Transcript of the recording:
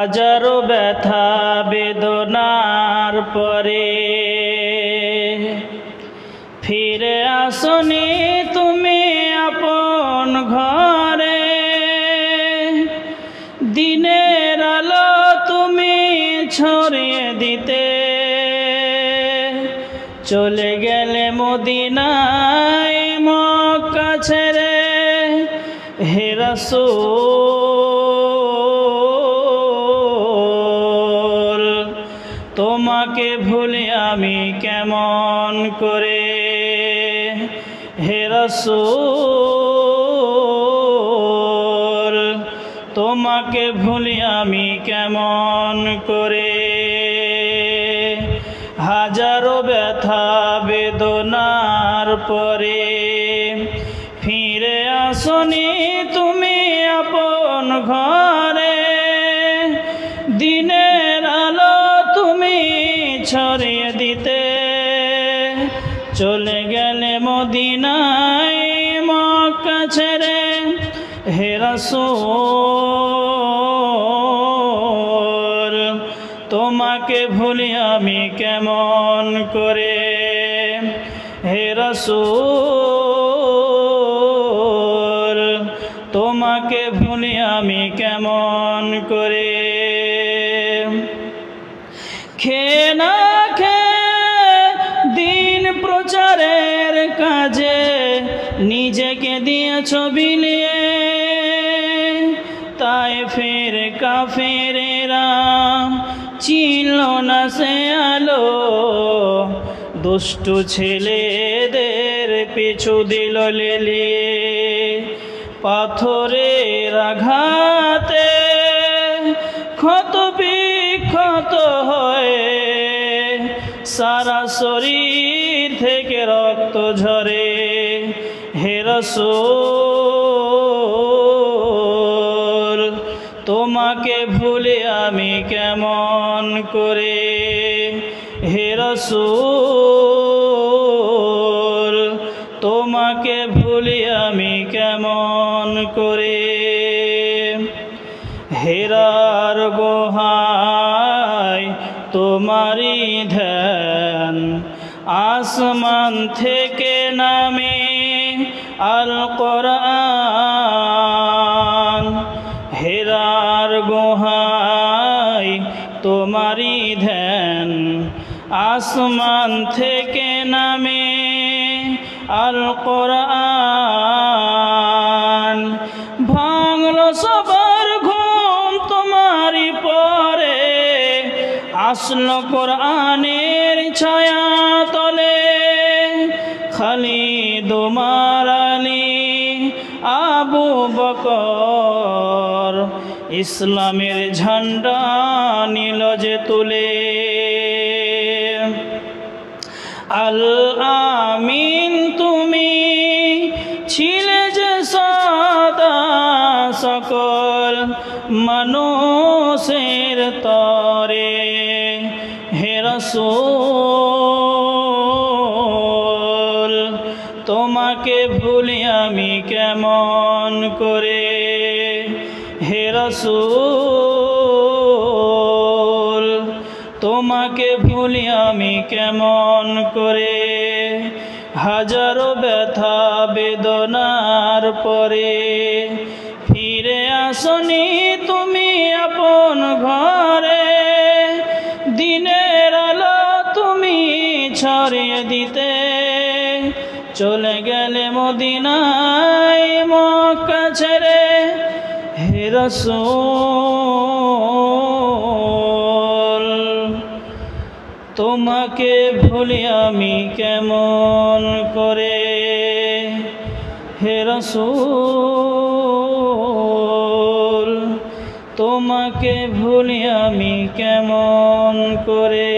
হাজারো ব্যথা বেদনার পরে ফিরে আসনি তুমি আপন ঘরে। দিনের আলো তুমি ছড়িয়ে দিতে চলে গেলে মদিনায় মক্কা ছেড়ে। হে রাসূল তোমাকে ভুলি আমি কেমন করে। হে রাসূল তোমাকে ভুলি আমি কেমন করে। হাজারো ব্যথা বেদনার পরে ফিরে আসনি তুমি আপন ঘরে। দিনের আলো তুমি ছড়িয়ে দিতে চলে গেলে মদিনায় মক্কা ছেড়ে। হে রাসূল তোমাকে ভুলি আমি কেমন করে। হে রাসূল তোমাকে ভুলি আমি কেমন করে। খেয়ে না খেয়ে দিন প্রচারের কাজে নিজেকে দিয়েছ বিলিয়ে। তায়েফের কাফেরেরা চিনল না সে আলো, দুষ্টু ছেলেদের পিছু দিল লেলিয়ে। পাথরের আঘাতে ক্ষত বিক্ষত হয়ে সারা শরীর থেকে রক্ত ঝরে। হে রাসূল তোমাকে ভুলে আমি কেমন করে। হে রাসূল তোমাকে ভুলি আমি কেমন করে। হেরার গুহায় তোমারি ধ্যান আসমান থেকে নামে আল কোরআন। হেরার গুহায় তোমারি ধ্যান আসমান থেকে নামে আল কোরআন। ভাঙলো সবার ঘুম তোমারি পরে, আসলো কোরআনের ছায়া তলে। খালিদ ওমর আলী আবু বকর ইসলামের ঝান্ডা নিল যে তুলে। আল আমিন তুমি ছিলে যে সদা সকল মানুষের তরে। হে রাসূল তোমাকে ভুলি আমি কেমন করে। হে রাসূল তোমাকে ভুলি আমি কেমন করে। হাজারো ব্যথা বেদনার পরে ফিরে আসনি তুমি আপন ঘরে। দিনের আলো তুমি ছড়িয়ে দিতে চলে গেলে মদিনায় মক্কা ছেড়ে। হে রাসূল তোমাকে ভুলি আমি কেমন করে। হে রাসূল তোমাকে ভুলি আমি কেমন করে।